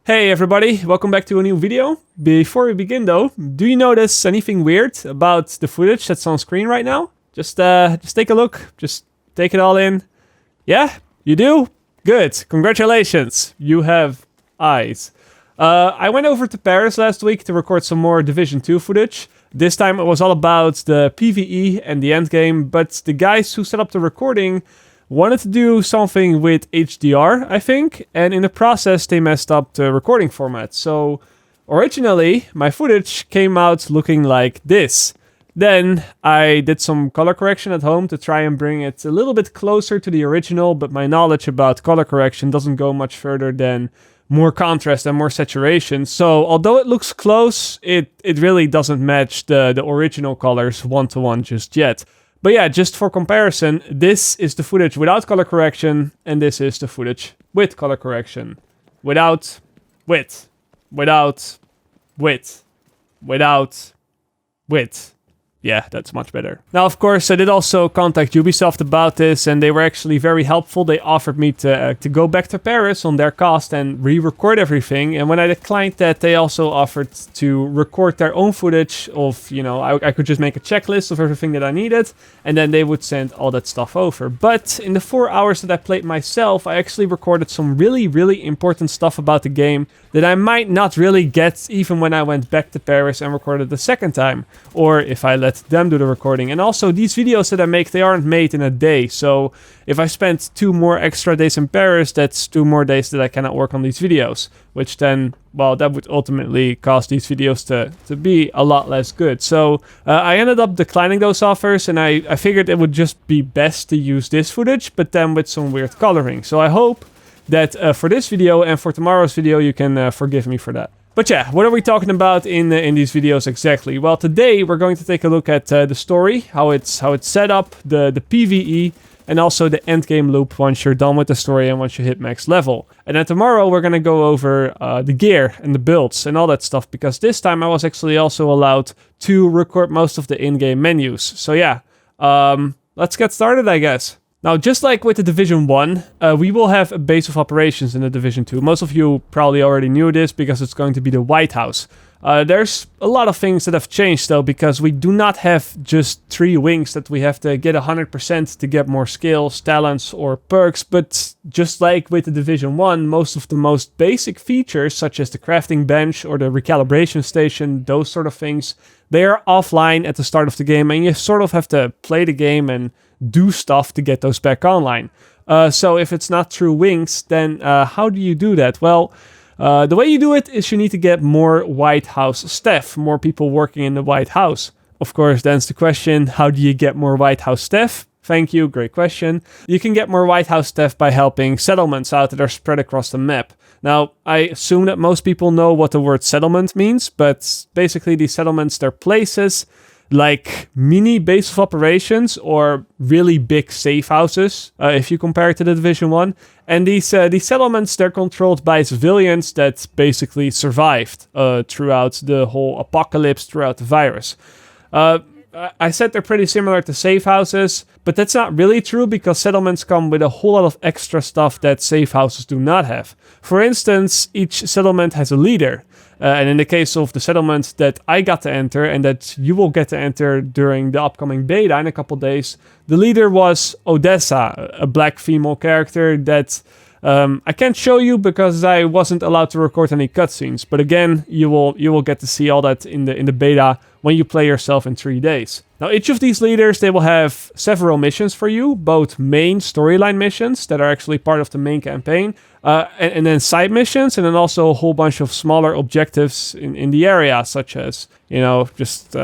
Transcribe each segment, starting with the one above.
Hey everybody, welcome back to a new video. Before we begin though, do you notice anything weird about the footage that's on screen right now? Just take a look, just take it all in. Yeah, you do? Good, congratulations, you have eyes. I went over to Paris last week to record some more Division 2 footage. This time it was all about the PvE and the endgame, but the guys who set up the recording wanted to do something with HDR, I think, and in the process they messed up the recording format. So originally my footage came out looking like this. Then I did some color correction at home to try and bring it a little bit closer to the original, but my knowledge about color correction doesn't go much further than more contrast and more saturation. So although it looks close, it really doesn't match the original colors one-to-one just yet. But yeah, just for comparison, this is the footage without color correction, and this is the footage with color correction. Without, with, without, with, without, with. Yeah, that's much better. Now, of course, I did also contact Ubisoft about this, and they were actually very helpful. They offered me to go back to Paris on their cost and re-record everything. And when I declined that, they also offered to record their own footage of, you know, I could just make a checklist of everything that I needed, and then they would send all that stuff over. But in the 4 hours that I played myself, I actually recorded some really, really important stuff about the game that I might not really get even when I went back to Paris and recorded the second time, or if I let them do the recording. And also, these videos that I make, they aren't made in a day, so if I spent 2 more extra days in Paris, that's 2 more days that I cannot work on these videos, which then, well, that would ultimately cause these videos to be a lot less good. So I ended up declining those offers, and I figured it would just be best to use this footage, but then with some weird coloring. So I hope that for this video and for tomorrow's video you can forgive me for that. But yeah, what are we talking about in these videos exactly? Well, today we're going to take a look at the story, how it's set up, the PvE, and also the endgame loop once you're done with the story and once you hit max level. And then tomorrow we're going to go over the gear and the builds and all that stuff, because this time I was actually also allowed to record most of the in-game menus. So yeah, let's get started, I guess. Now, just like with the Division 1, we will have a base of operations in the Division 2. Most of you probably already knew this because it's going to be the White House. There's a lot of things that have changed though, because we do not have just 3 wings that we have to get 100% to get more skills, talents, or perks, but just like with the Division 1, most of the most basic features, such as the crafting bench or the recalibration station, those sort of things, they are offline at the start of the game, and you sort of have to play the game and do stuff to get those back online. So if it's not through wings, then how do you do that? Well, the way you do it is you need to get more White House staff, more people working in the White House. Of course, then the question, how do you get more White House staff? Thank you, great question. You can get more White House staff by helping settlements out that are spread across the map. Now, I assume that most people know what the word settlement means, but basically these settlements, they're places like mini base of operations or really big safe houses, if you compare it to the Division 1. And these settlements, they're controlled by civilians that basically survived throughout the whole apocalypse, throughout the virus. I said they're pretty similar to safe houses, but that's not really true, because settlements come with a whole lot of extra stuff that safe houses do not have. For instance, each settlement has a leader. And in the case of the settlement that I got to enter and that you will get to enter during the upcoming beta in a couple days, the leader was Odessa, a black female character that I can't show you because I wasn't allowed to record any cutscenes. But again, you will get to see all that in the beta when you play yourself in 3 days. Now, each of these leaders, they will have several missions for you, both main storyline missions that are actually part of the main campaign, and then side missions, and then also a whole bunch of smaller objectives in the area, such as, you know, just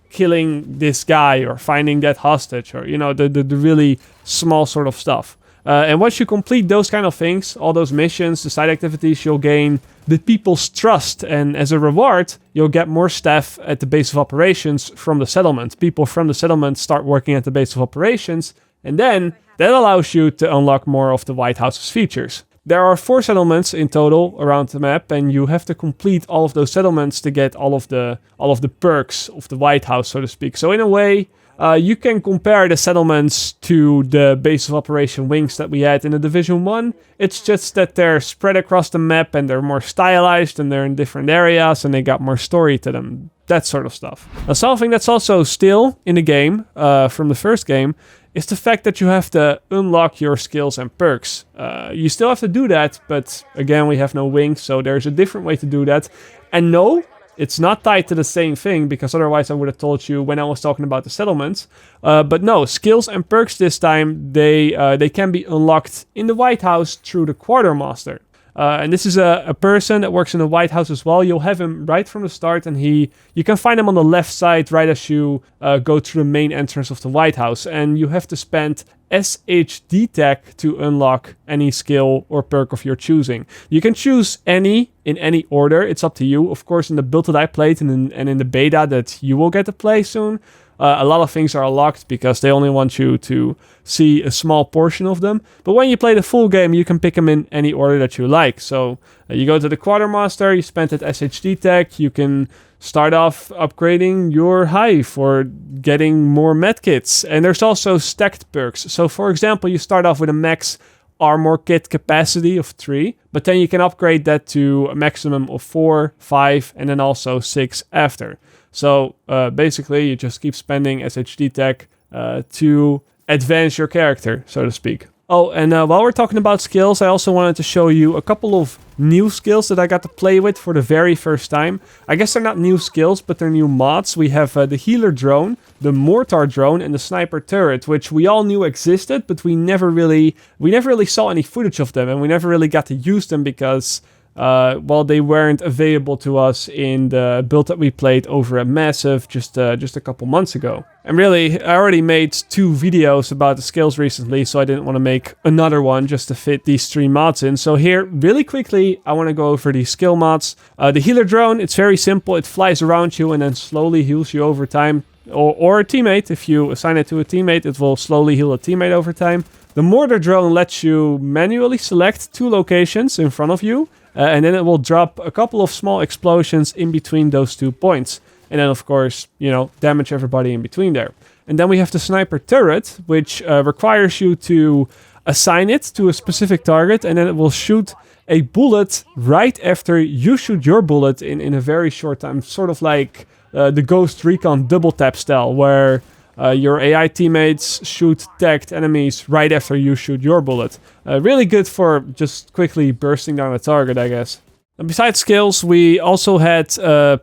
killing this guy or finding that hostage, or, you know, the really small sort of stuff. And once you complete those kind of things, all those missions, the side activities, you'll gain the people's trust. And as a reward, you'll get more staff at the base of operations from the settlement. People from the settlement start working at the base of operations. And then that allows you to unlock more of the White House's features. There are 4 settlements in total around the map, and you have to complete all of those settlements to get all of the perks of the White House, so to speak. So in a way, You can compare the settlements to the base of operation wings that we had in the Division 1. It's just that they're spread across the map and they're more stylized and they're in different areas and they got more story to them. That sort of stuff. Now, something that's also still in the game from the first game is the fact that you have to unlock your skills and perks. You still have to do that, but again, we have no wings, so there's a different way to do that. And no, it's not tied to the same thing, because otherwise I would have told you when I was talking about the settlements. But no, skills and perks this time, they can be unlocked in the White House through the Quartermaster. And this is a person that works in the White House as well. You'll have him right from the start, and you can find him on the left side right as you go through the main entrance of the White House. And you have to spend SHD tech to unlock any skill or perk of your choosing. You can choose any in any order. It's up to you. Of course, in the build that I played and in the beta that you will get to play soon, a lot of things are locked because they only want you to see a small portion of them. But when you play the full game, you can pick them in any order that you like. So you go to the Quartermaster, you spend that SHD tech, you can start off upgrading your hive or getting more medkits. And there's also stacked perks. So for example, you start off with a max armor kit capacity of 3, but then you can upgrade that to a maximum of 4, 5, and then also 6 after. So basically, you just keep spending SHD tech to advance your character, so to speak. Oh, and while we're talking about skills, I also wanted to show you a couple of new skills that I got to play with for the very first time. I guess they're not new skills, but they're new mods. We have the healer drone, the mortar drone, and the sniper turret, which we all knew existed, but we never really saw any footage of them, and we never really got to use them because they weren't available to us in the build that we played over at Massive just a couple months ago. And really, I already made 2 videos about the skills recently, so I didn't want to make another one just to fit these 3 mods in. So here, really quickly, I want to go over these skill mods. The healer drone, it's very simple. It flies around you and then slowly heals you over time. Or a teammate. If you assign it to a teammate, it will slowly heal a teammate over time. The mortar drone lets you manually select 2 locations in front of you. And then it will drop a couple of small explosions in between those 2 points. And then, of course, damage everybody in between there. And then we have the sniper turret, which requires you to assign it to a specific target. And then it will shoot a bullet right after you shoot your bullet in a very short time. Sort of like the Ghost Recon double tap style, where your AI teammates shoot tagged enemies right after you shoot your bullet. Really good for just quickly bursting down a target, I guess. And besides skills, we also had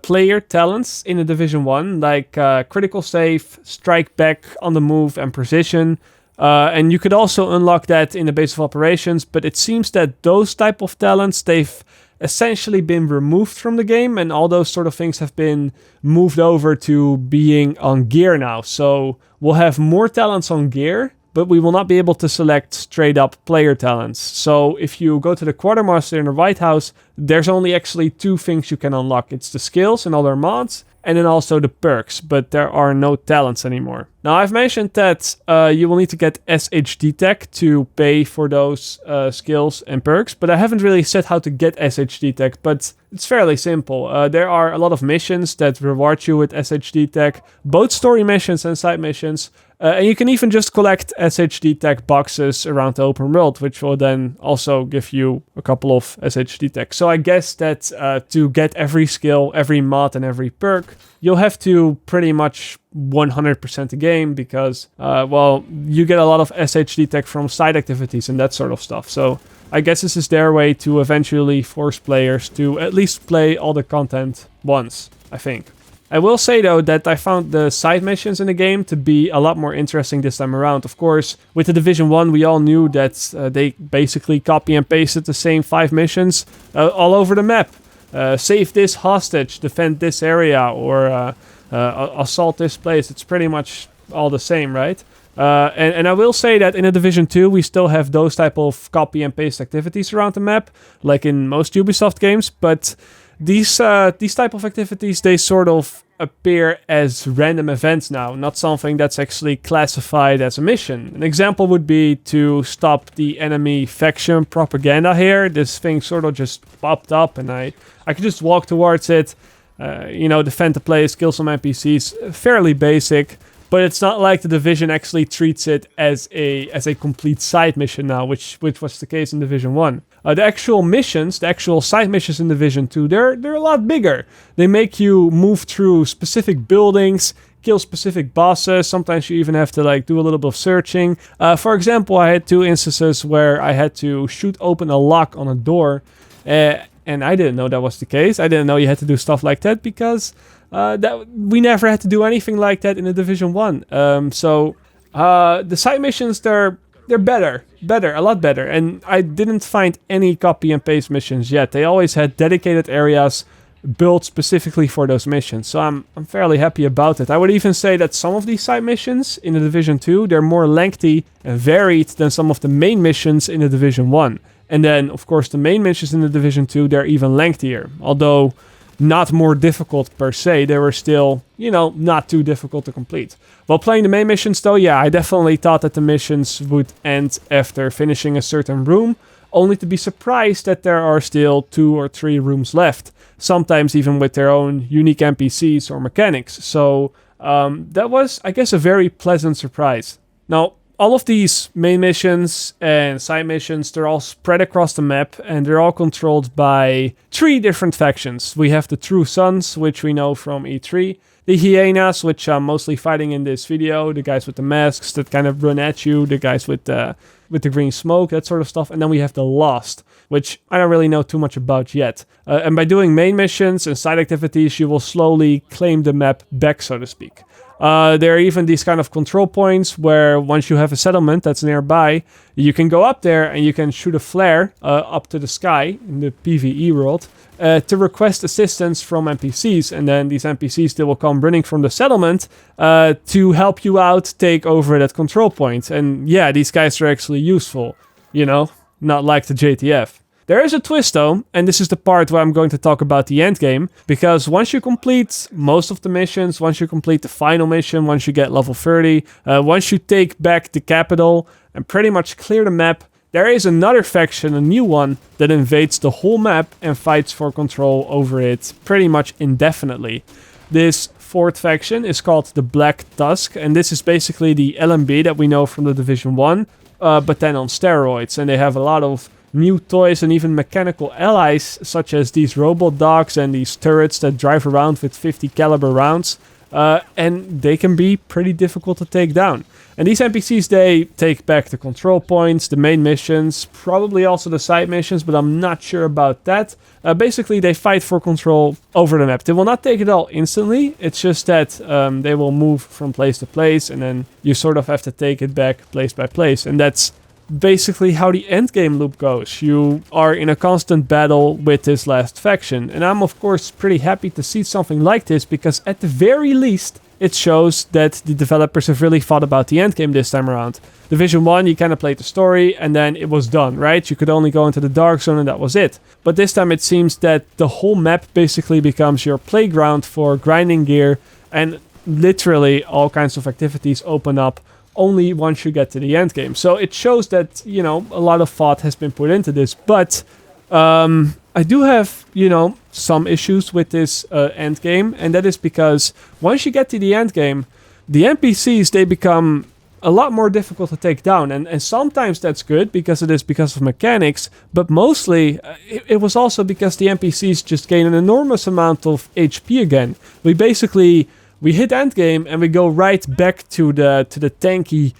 player talents in the Division 1, like critical save, strike back, on the move, and precision. And you could also unlock that in the base of operations, but it seems that those type of talents, they've essentially been removed from the game, and all those sort of things have been moved over to being on gear now. So we'll have more talents on gear, but we will not be able to select straight up player talents. So if you go to the Quartermaster in the White House, there's only actually 2 things you can unlock. It's the skills and other mods, and then also the perks, but there are no talents anymore. Now, I've mentioned that you will need to get SHD tech to pay for those skills and perks, but I haven't really said how to get SHD tech, but it's fairly simple. There are a lot of missions that reward you with SHD tech, both story missions and side missions, and you can even just collect SHD tech boxes around the open world, which will then also give you a couple of SHD tech. So I guess that to get every skill, every mod, and every perk, you'll have to pretty much 100% the game because, you get a lot of SHD tech from side activities and that sort of stuff. So I guess this is their way to eventually force players to at least play all the content once, I think. I will say, though, that I found the side missions in the game to be a lot more interesting this time around. Of course, with the Division 1, we all knew that they basically copy and pasted the same 5 missions all over the map. Save this hostage, defend this area, or assault this place. It's pretty much all the same, right? And I will say that in a Division 2, we still have those type of copy and paste activities around the map, like in most Ubisoft games, but these type of activities, they sort of appear as random events now, not something that's actually classified as a mission. An example would be to stop the enemy faction propaganda here. This thing sort of just popped up, and I could just walk towards it, defend the place, kill some NPCs, fairly basic. But it's not like the Division actually treats it as a complete side mission now, which was the case in Division 1. The actual missions, the actual side missions in Division 2, they're a lot bigger. They make you move through specific buildings, kill specific bosses. Sometimes you even have to like do a little bit of searching. For example, I had 2 instances where I had to shoot open a lock on a door, and I didn't know that was the case. I didn't know you had to do stuff like that because that we never had to do anything like that in the Division 1. So the side missions, they're better, a lot better. And I didn't find any copy and paste missions yet. They always had dedicated areas built specifically for those missions. So I'm fairly happy about it. I would even say that some of these side missions in the Division 2, they're more lengthy and varied than some of the main missions in the Division 1. And then, of course, the main missions in the Division 2, they're even lengthier. Although not more difficult per se, they were still, not too difficult to complete. While playing the main missions though, yeah, I definitely thought that the missions would end after finishing a certain room, only to be surprised that there are still 2 or 3 rooms left, sometimes even with their own unique NPCs or mechanics. So that was, I guess, a very pleasant surprise. Now, all of these main missions and side missions, they're all spread across the map, and they're all controlled by 3 different factions. We have the True Sons, which we know from E3, the Hyenas, which I'm mostly fighting in this video, the guys with the masks that kind of run at you, the guys with the green smoke, that sort of stuff, and then we have the Lost, which I don't really know too much about yet. And by doing main missions and side activities, you will slowly claim the map back, so to speak. There are even these kind of control points where once you have a settlement that's nearby, you can go up there and you can shoot a flare up to the sky in the PvE world to request assistance from NPCs. And then these NPCs, they will come running from the settlement to help you out take over that control point. And yeah, these guys are actually useful, not like the JTF. There is a twist though, and this is the part where I'm going to talk about the end game, because once you complete most of the missions, once you complete the final mission, once you get level 30, once you take back the capital and pretty much clear the map, there is another faction, a new one, that invades the whole map and fights for control over it pretty much indefinitely. This 4th faction is called the Black Tusk, and this is basically the LMB that we know from the Division 1, but then on steroids, and they have a lot of new toys and even mechanical allies, such as these robot dogs and these turrets that drive around with 50 caliber rounds, and they can be pretty difficult to take down. And these NPCs, they take back the control points, the main missions, probably also the side missions, but I'm not sure about that. Basically, they fight for control over the map. They will not take it all instantly, it's just that they will move from place to place, and then you sort of have to take it back place by place, and that's basically how the endgame loop goes. You are in a constant battle with this last faction, and I'm of course pretty happy to see something like this, because at the very least it shows that the developers have really thought about the endgame this time around. Division 1, you kind of played the story and then it was done, right? You could only go into the dark zone and that was it. But this time it seems that the whole map basically becomes your playground for grinding gear, and literally all kinds of activities open up only once you get to the end game. So it shows that, a lot of thought has been put into this. But I do have, some issues with this end game. And that is because once you get to the end game, the NPCs, they become a lot more difficult to take down. And sometimes that's good because it is because of mechanics. But mostly it was also because the NPCs just gain an enormous amount of HP again. We hit endgame and we go right back to the tanky,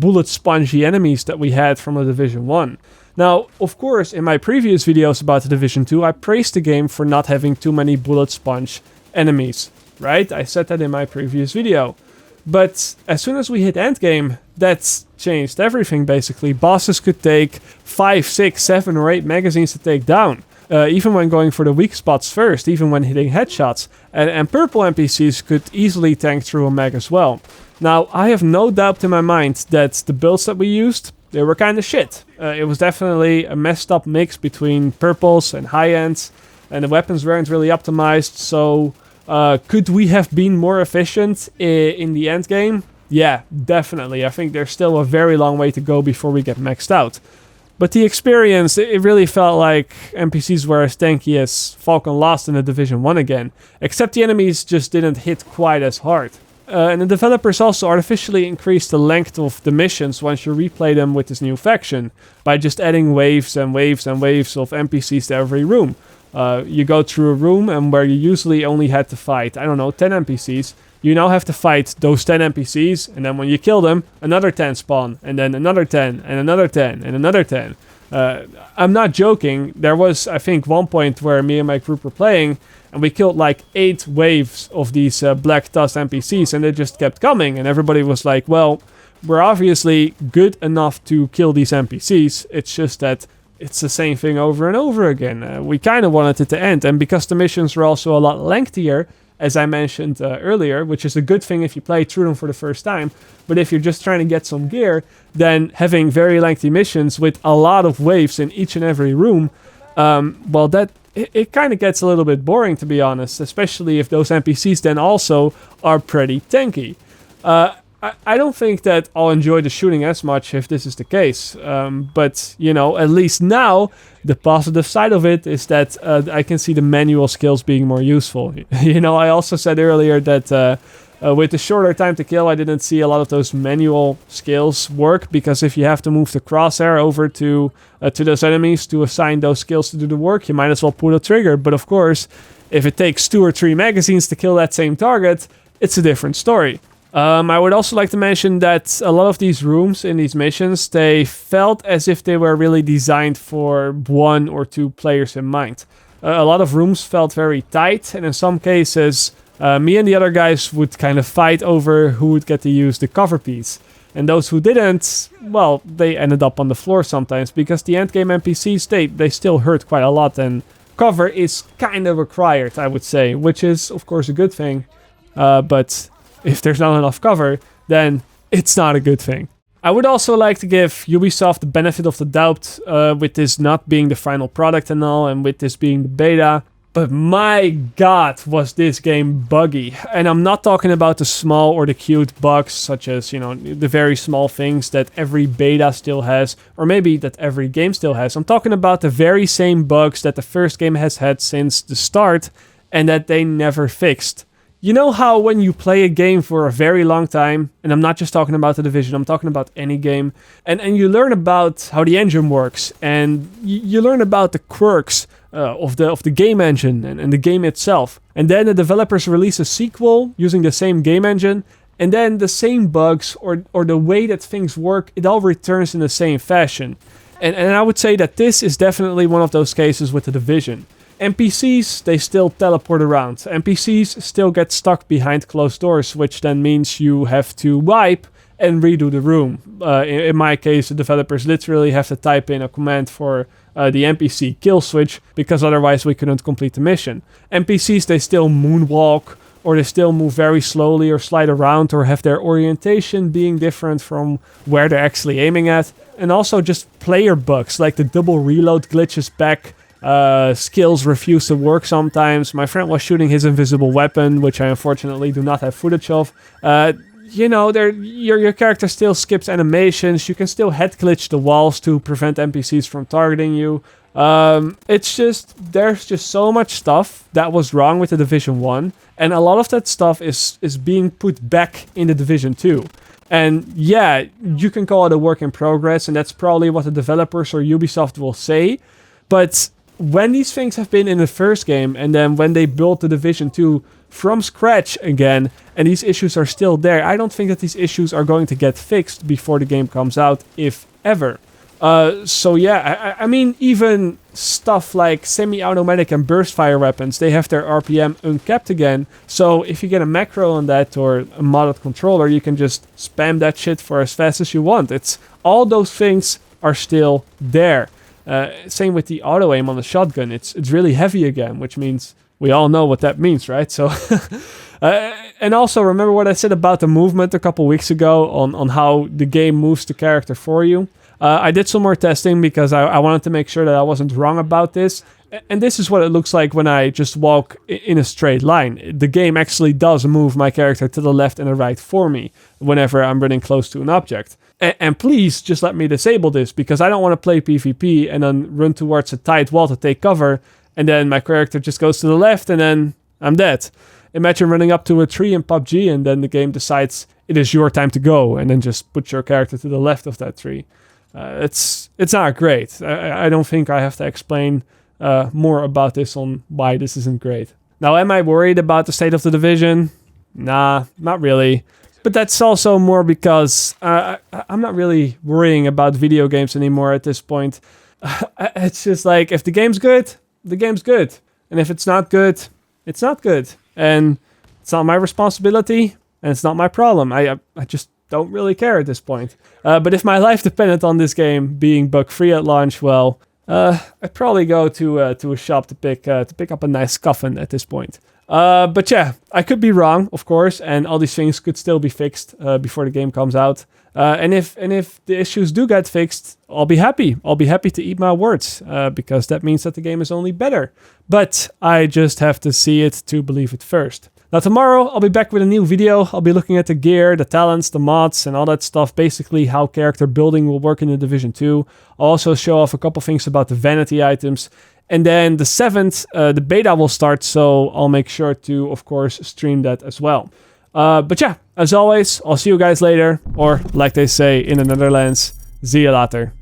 bullet spongy enemies that we had from the Division 1. Now, of course, in my previous videos about the Division 2, I praised the game for not having too many bullet sponge enemies, right? I said that in my previous video. But as soon as we hit endgame, that's changed everything basically. Bosses could take 5, 6, 7 or 8 magazines to take down. Even when going for the weak spots first, even when hitting headshots. And purple NPCs could easily tank through a mag as well. Now, I have no doubt in my mind that the builds that we used, they were kind of shit. It was definitely a messed up mix between purples and high ends, and the weapons weren't really optimized, so could we have been more efficient in the end game? Yeah, definitely. I think there's still a very long way to go before we get maxed out. But the experience, it really felt like NPCs were as tanky as Falcon Lost in the Division 1 again. Except the enemies just didn't hit quite as hard. And the developers also artificially increased the length of the missions once you replay them with this new faction by just adding waves and waves and waves of NPCs to every room. You go through a room and where you usually only had to fight, I don't know, 10 NPCs, you now have to fight those 10 NPCs, and then when you kill them, another 10 spawn, and then another 10, and another 10, and another 10. I'm not joking, there was, I think, one point where me and my group were playing, and we killed like 8 waves of these black dust NPCs, and they just kept coming, and everybody was like, well, we're obviously good enough to kill these NPCs, it's just that it's the same thing over and over again. We kind of wanted it to end, and because the missions were also a lot lengthier, as I mentioned earlier, which is a good thing if you play through them for the first time, but if you're just trying to get some gear, then having very lengthy missions with a lot of waves in each and every room, well, it kind of gets a little bit boring, to be honest, especially if those NPCs then also are pretty tanky. I don't think that I'll enjoy the shooting as much if this is the case, but, you know, at least now, the positive side of it is that I can see the manual skills being more useful. You know, I also said earlier that with the shorter time to kill, I didn't see a lot of those manual skills work, because if you have to move the crosshair over to those enemies to assign those skills to do the work, you might as well pull the trigger. But of course, if it takes 2 or 3 magazines to kill that same target, it's a different story. I would also like to mention that a lot of these rooms in these missions, they felt as if they were really designed for 1 or 2 players in mind. A lot of rooms felt very tight, and in some cases, me and the other guys would kind of fight over who would get to use the cover piece. And those who didn't, well, they ended up on the floor sometimes, because the endgame NPCs, they still hurt quite a lot, and cover is kind of required, I would say, which is, of course, a good thing, but if there's not enough cover, then it's not a good thing. I would also like to give Ubisoft the benefit of the doubt with this not being the final product and all, and with this being the beta. But my god, was this game buggy. And I'm not talking about the small or the cute bugs, such as, you know, the very small things that every beta still has, or maybe that every game still has. I'm talking about the very same bugs that the first game has had since the start, and that they never fixed. You know how when you play a game for a very long time, and I'm not just talking about The Division, I'm talking about any game, and you learn about how the engine works, and you learn about the quirks of the game engine and the game itself. And then the developers release a sequel using the same game engine, and then the same bugs or the way that things work, it all returns in the same fashion. And I would say that this is definitely one of those cases with The Division. NPCs, they still teleport around. NPCs still get stuck behind closed doors, which then means you have to wipe and redo the room. In my case, the developers literally have to type in a command for the NPC kill switch, because otherwise we couldn't complete the mission. NPCs, they still moonwalk, or they still move very slowly or slide around, or have their orientation being different from where they're actually aiming at. And also just player bugs, like the double reload glitches back. Skills refuse to work sometimes. My friend was shooting his invisible weapon, which I unfortunately do not have footage of. You know, your character still skips animations. You can still head glitch the walls to prevent NPCs from targeting you. It's just, there's just so much stuff that was wrong with The Division 1. And a lot of that stuff is being put back in The Division 2. And yeah, you can call it a work in progress, and that's probably what the developers or Ubisoft will say. But when these things have been in the first game, and then when they built The Division 2 from scratch again, and these issues are still there, I don't think that these issues are going to get fixed before the game comes out, if ever. So yeah, I mean, even stuff like semi-automatic and burst fire weapons, they have their RPM uncapped again. So if you get a macro on that or a modded controller, you can just spam that shit for as fast as you want. It's all those things are still there. Same with the auto aim on the shotgun. It's really heavy again, which means we all know what that means, right? So, and also remember what I said about the movement a couple weeks ago on how the game moves the character for you. I did some more testing because I wanted to make sure that I wasn't wrong about this. And this is what it looks like when I just walk in a straight line. The game actually does move my character to the left and the right for me whenever I'm running close to an object. And please just let me disable this, because I don't want to play PvP and then run towards a tight wall to take cover, and then my character just goes to the left and then I'm dead. Imagine running up to a tree in PUBG and then the game decides it is your time to go and then just put your character to the left of that tree. It's not great. I don't think I have to explain more about this on why this isn't great. Now, am I worried about the state of the division? Nah, not really. But that's also more because I'm not really worrying about video games anymore at this point. It's just like, if the game's good, the game's good. And if it's not good, it's not good. And it's not my responsibility, and it's not my problem. I just don't really care at this point. But if my life depended on this game being bug-free at launch, well, I'd probably go to a shop to pick up a nice coffin at this point. But yeah, I could be wrong, of course, and all these things could still be fixed before the game comes out. And if the issues do get fixed, I'll be happy. I'll be happy to eat my words, because that means that the game is only better. But I just have to see it to believe it first. Now tomorrow, I'll be back with a new video. I'll be looking at the gear, the talents, the mods, and all that stuff. Basically, how character building will work in the Division 2. I'll also show off a couple things about the vanity items. And then the 7th, the beta will start, so I'll make sure to, of course, stream that as well. But yeah, as always, I'll see you guys later, or like they say in the Netherlands, zie je later.